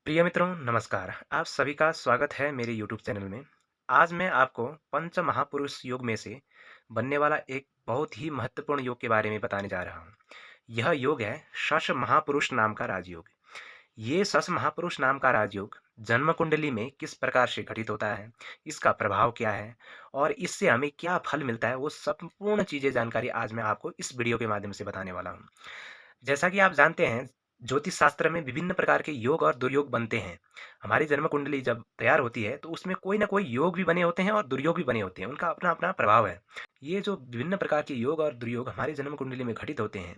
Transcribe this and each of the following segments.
प्रिय मित्रों, नमस्कार। आप सभी का स्वागत है मेरे यूट्यूब चैनल में। आज मैं आपको पंच महापुरुष योग में से बनने वाला एक बहुत ही महत्वपूर्ण योग के बारे में बताने जा रहा हूँ। यह योग है शश महापुरुष नाम का राजयोग। ये शश महापुरुष नाम का राजयोग जन्म कुंडली में किस प्रकार से घटित होता है, इसका प्रभाव क्या है और इससे हमें क्या फल मिलता है, वो संपूर्ण चीज़ें जानकारी आज मैं आपको इस वीडियो के माध्यम से बताने वाला हूँ। जैसा कि आप जानते हैं, ज्योतिष शास्त्र में विभिन्न प्रकार के योग और दुर्योग बनते हैं। हमारी जन्म कुंडली जब तैयार होती है तो उसमें कोई ना कोई योग भी बने होते हैं और दुर्योग भी बने होते हैं, उनका अपना अपना प्रभाव है। ये जो विभिन्न प्रकार के योग और दुर्योग हमारी जन्म कुंडली में घटित होते हैं,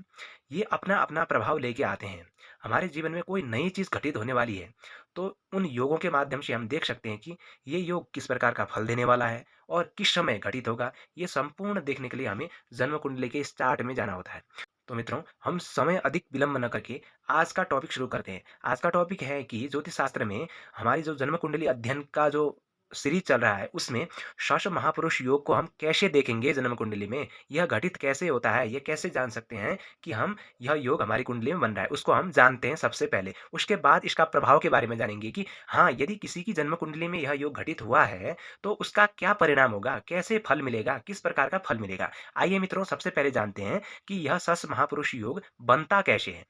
ये अपना अपना प्रभाव लेके आते हैं। हमारे जीवन में कोई नई चीज़ घटित होने वाली है, तो उन योगों के माध्यम से हम देख सकते हैं कि ये योग किस प्रकार का फल देने वाला है और किस समय घटित होगा। ये संपूर्ण देखने के लिए हमें जन्म कुंडली के इस चार्ट में जाना होता है। तो मित्रों, हम समय अधिक विलंब न करके आज का टॉपिक शुरू करते हैं। आज का टॉपिक है कि ज्योतिष शास्त्र में हमारी जो जन्म कुंडली अध्ययन का जो सीरीज चल रहा है, उसमें शश महापुरुष योग को हम कैसे देखेंगे जन्म कुंडली में, यह घटित कैसे होता है, ये कैसे जान सकते हैं कि हम यह योग हमारी कुंडली में बन रहा है, उसको हम जानते हैं सबसे पहले। उसके बाद इसका प्रभाव के बारे में जानेंगे कि हाँ, यदि किसी की जन्म कुंडली में यह योग घटित हुआ है तो उसका क्या परिणाम होगा, कैसे फल मिलेगा, किस प्रकार का फल मिलेगा। आइए मित्रों, सबसे पहले जानते हैं कि यह शश महापुरुष योग बनता कैसे है।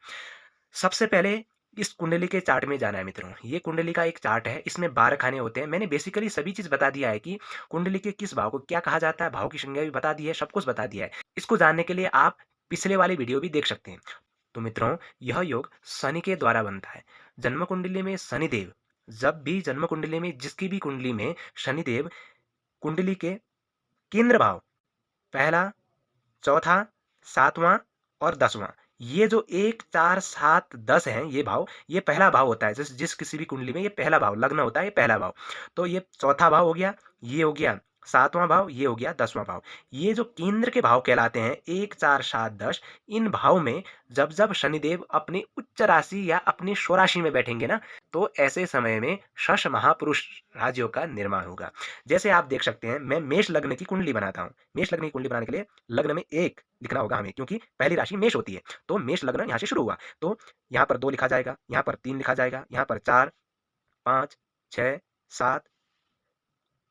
सबसे पहले इस कुंडली के चार्ट में जाना है मित्रों। ये कुंडली का एक चार्ट है, इसमें 12 खाने होते हैं। मैंने बेसिकली सभी चीज़ बता दिया है कि कुंडली के किस भाव को क्या कहा जाता है, भाव की संज्ञा भी बता दी है, सब कुछ बता दिया है। इसको जानने के लिए आप पिछले वाली वीडियो भी देख सकते हैं। तो मित्रों, यह योग शनि के द्वारा बनता है। जन्म कुंडली में शनिदेव, जब भी जन्म कुंडली में जिसकी भी कुंडली में शनिदेव कुंडली के केंद्र भाव, पहला, चौथा, सातवां और 10वां, ये जो 1, 4, 7, 10 हैं ये भाव, ये पहला भाव होता है। जिस जिस किसी भी कुंडली में ये पहला भाव लग्न होता है, ये पहला भाव। तो ये चौथा भाव हो गया, ये हो गया सातवां भाव, ये हो गया 10वां भाव। ये जो केंद्र के भाव कहलाते हैं 1, 4, 7, 10, इन भाव में जब जब शनिदेव अपनी उच्च राशि या अपनी स्वराशि में बैठेंगे ना, तो ऐसे समय में शश महापुरुष राजयोग का निर्माण होगा। जैसे आप देख सकते हैं, मैं मेष लग्न की कुंडली बनाता हूँ। मेष लग्न की कुंडली बनाने के लिए लग्न में 1 लिखना होगा हमें, क्योंकि पहली राशि मेष होती है। तो मेष लग्न यहाँ से शुरू हुआ, तो यहाँ पर 2 लिखा जाएगा, यहाँ पर 3 लिखा जाएगा, यहाँ पर 4, 5, 6, 7,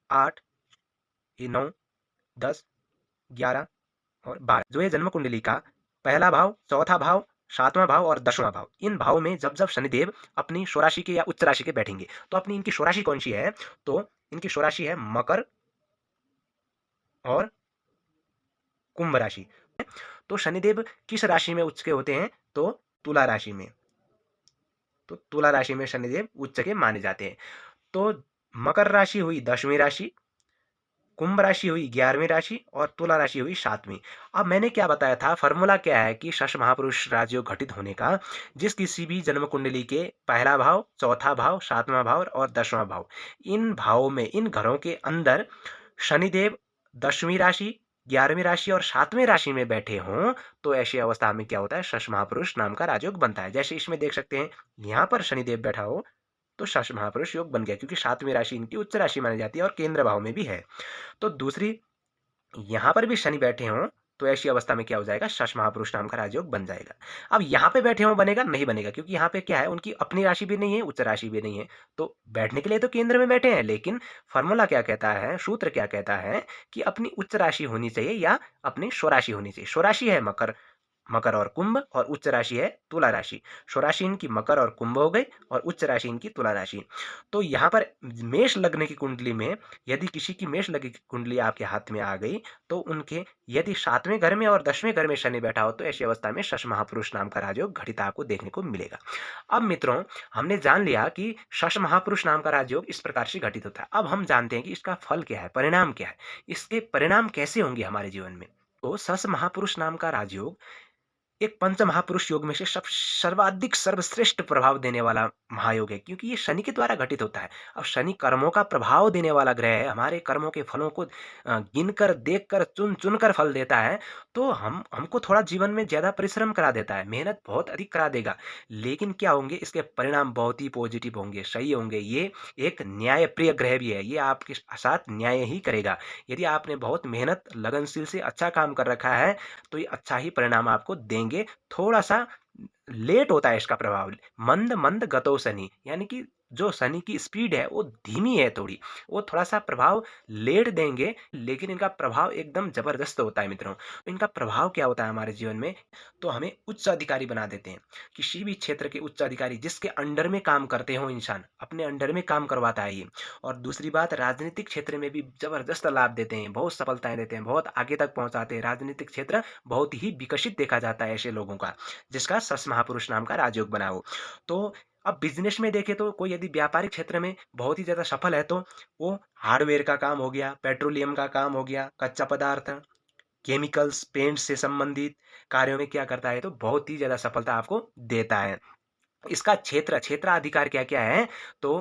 8, ये 9, 10, 11 और 12, जो ये जन्म कुंडली का पहला भाव, चौथा भाव, सातवां भाव और 10वां भाव, इन भाव में जब जब शनिदेव अपनी स्वराशि के या उच्च राशि के बैठेंगे, तो अपनी इनकी स्वराशि कौन सी है, तो इनकी स्वराशि है मकर और कुंभ राशि। तो शनिदेव किस राशि में उच्च के होते हैं, तो तुला राशि में। तो तुला राशि में शनिदेव उच्च के माने जाते हैं। तो मकर राशि हुई 10वीं राशि, कुंभ राशि हुई 11वीं राशि और तुला राशि हुई 7वीं। अब मैंने क्या बताया था, फॉर्मूला क्या है कि शश महापुरुष राजयोग घटित होने का, जिस किसी भी जन्म कुंडली के पहला भाव, चौथा भाव, सातवां भाव और 10वां भाव, इन भावों में, इन घरों के अंदर शनिदेव 10वीं राशि, 11वीं राशि और 7वें राशि में बैठे हों, तो ऐसी अवस्था में क्या होता है, शश महापुरुष नाम का राजयोग बनता है। जैसे इसमें देख सकते हैं, यहाँ पर शनिदेव बैठा हो तो शश महापुरुष योग बन गया, क्योंकि 7वीं राशि इनकी उच्च राशि मानी जाती है और केंद्र भाव में भी है। तो दूसरी, यहाँ पर भी शनि बैठे हों, तो ऐसी अवस्था में क्या हो जाएगा, शश महापुरुष नाम का राजयोग बन जाएगा। अब यहाँ पे बैठे हों बनेगा नहीं, बनेगा, क्योंकि यहाँ पे क्या है, उनकी अपनी राशि भी नहीं है, उच्च राशि भी नहीं है। तो बैठने के लिए तो केंद्र में बैठे हैं, लेकिन फॉर्मूला क्या कहता है, सूत्र क्या कहता है कि अपनी उच्च राशि होनी चाहिए या अपनी स्वराशि होनी चाहिए। स्वराशि है मकर, मकर और कुंभ, और उच्च राशि है तुला राशि। स्वराशि इनकी मकर और कुंभ हो गई और उच्च राशि इनकी तुला राशि। तो यहाँ पर मेष लग्न की कुंडली में, यदि किसी की मेष लग्न की कुंडली आपके हाथ में आ गई, तो उनके यदि 7वें घर में और 10वें घर में शनि बैठा हो, तो ऐसी अवस्था में शश महापुरुष नाम का राजयोग घटित आपको देखने को मिलेगा। अब मित्रों, हमने जान लिया कि शश महापुरुष नाम का राजयोग इस प्रकार से घटित होता है। अब हम जानते हैं कि इसका फल क्या है, परिणाम क्या है, इसके परिणाम कैसे होंगे हमारे जीवन में। तो शश महापुरुष नाम का राजयोग एक पंच महापुरुष योग में से सब सर्वाधिक सर्वश्रेष्ठ प्रभाव देने वाला महायोग है, क्योंकि ये शनि के द्वारा घटित होता है। अब शनि कर्मों का प्रभाव देने वाला ग्रह है, हमारे कर्मों के फलों को गिनकर, देखकर, चुन चुन कर फल देता है। तो हमको थोड़ा जीवन में ज़्यादा परिश्रम करा देता है, मेहनत बहुत अधिक करा देगा, लेकिन क्या होंगे, इसके परिणाम बहुत ही पॉजिटिव होंगे, सही होंगे। ये एक न्यायप्रिय ग्रह भी है, ये आपके साथ न्याय ही करेगा। यदि आपने बहुत मेहनत लगनशील से अच्छा काम कर रखा है, तो ये अच्छा ही परिणाम आपको देंगे। थोड़ा सा लेट होता है इसका प्रभाव। मंद मंद गतो शनि, यानी कि जो शनि की स्पीड है वो धीमी है थोड़ी, वो थोड़ा-सा प्रभाव लेट देंगे, लेकिन इनका प्रभाव एकदम ज़बरदस्त होता है मित्रों। तो इनका प्रभाव क्या होता है हमारे जीवन में, तो हमें उच्च अधिकारी बना देते हैं। किसी भी क्षेत्र के उच्च अधिकारी जिसके अंडर में काम करते हो इंसान, अपने अंडर में काम करवाता है ये। और दूसरी बात, राजनीतिक क्षेत्र में भी ज़बरदस्त लाभ देते हैं, बहुत सफलताएँ देते हैं, बहुत आगे तक पहुँचाते हैं। राजनीतिक क्षेत्र बहुत ही विकसित देखा जाता है ऐसे लोगों का, जिसका सस महापुरुष नाम का राजयोग बना हो। तो अब बिज़नेस में देखें तो कोई यदि व्यापारिक क्षेत्र में बहुत ही ज़्यादा सफल है, तो वो हार्डवेयर का काम हो गया, पेट्रोलियम का काम हो गया, कच्चा पदार्थ, केमिकल्स, पेंट से संबंधित कार्यों में क्या करता है, तो बहुत ही ज़्यादा सफलता आपको देता है। इसका क्षेत्राधिकार क्या-क्या है, तो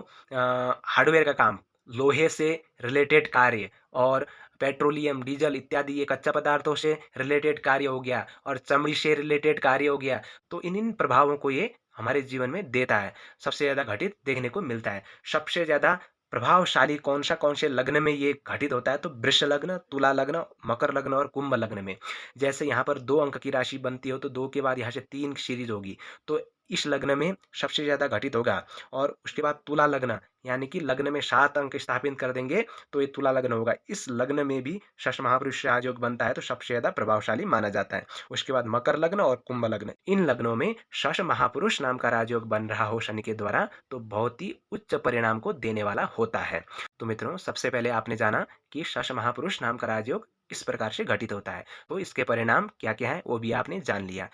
हार्डवेयर का काम, लोहे से रिलेटेड कार्य, और पेट्रोलियम, डीज़ल इत्यादि ये कच्चा पदार्थों से रिलेटेड कार्य हो गया, और चमड़ी से रिलेटेड कार्य हो गया। तो इन प्रभावों को ये हमारे जीवन में देता है, सबसे ज़्यादा घटित देखने को मिलता है। सबसे ज़्यादा प्रभावशाली कौन से लग्न में ये घटित होता है, तो वृष लग्न, तुला लग्न, मकर लग्न और कुंभ लग्न में। जैसे यहाँ पर 2 अंक की राशि बनती हो, तो 2 के बाद यहाँ से 3 सीरीज़ होगी। तो इस लग्न में सबसे ज़्यादा घटित होगा। और उसके बाद तुला लग्न, यानी कि लग्न में 7 अंक स्थापित कर देंगे, तो ये तुला लग्न होगा। इस लग्न में भी शश महापुरुष राजयोग बनता है, तो सबसे ज़्यादा प्रभावशाली माना जाता है। उसके बाद मकर लग्न और कुंभ लग्न, इन लग्नों में शश महापुरुष नाम का राजयोग बन रहा हो शनि के द्वारा, तो बहुत ही उच्च परिणाम को देने वाला होता है। तो मित्रों, सबसे पहले आपने जाना कि शश महापुरुष नाम का राजयोग किस प्रकार से घटित होता है, तो इसके परिणाम क्या-क्या हैं वो भी आपने जान लिया।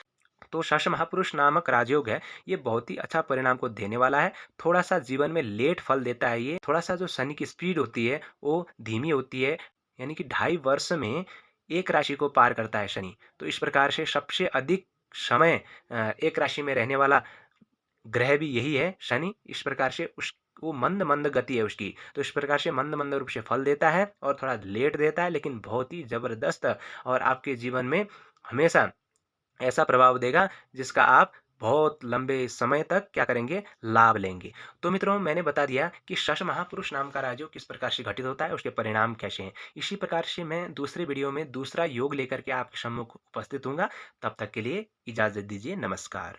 तो शश महापुरुष नामक राजयोग है, ये बहुत ही अच्छा परिणाम को देने वाला है। थोड़ा-सा जीवन में लेट फल देता है ये, थोड़ा-सा जो शनि की स्पीड होती है, वो धीमी होती है, यानी कि 2.5 वर्ष में 1 राशि को पार करता है शनि। तो इस प्रकार से सबसे अधिक समय एक राशि में रहने वाला ग्रह भी यही है, शनि। इस प्रकार से उस वो मंद-मंद गति है उसकी, तो इस प्रकार से मंद-मंद रूप से फल देता है और थोड़ा लेट देता है, लेकिन बहुत ही ज़बरदस्त, और आपके जीवन में हमेशा ऐसा प्रभाव देगा जिसका आप बहुत लंबे समय तक क्या करेंगे, लाभ लेंगे। तो मित्रों, मैंने बता दिया कि शश महापुरुष नाम का राजयोग किस प्रकार से घटित होता है, उसके परिणाम कैसे हैं। इसी प्रकार से मैं दूसरे वीडियो में दूसरा योग लेकर के आपके सम्मुख उपस्थित हूँगा। तब तक के लिए इजाज़त दीजिए। नमस्कार।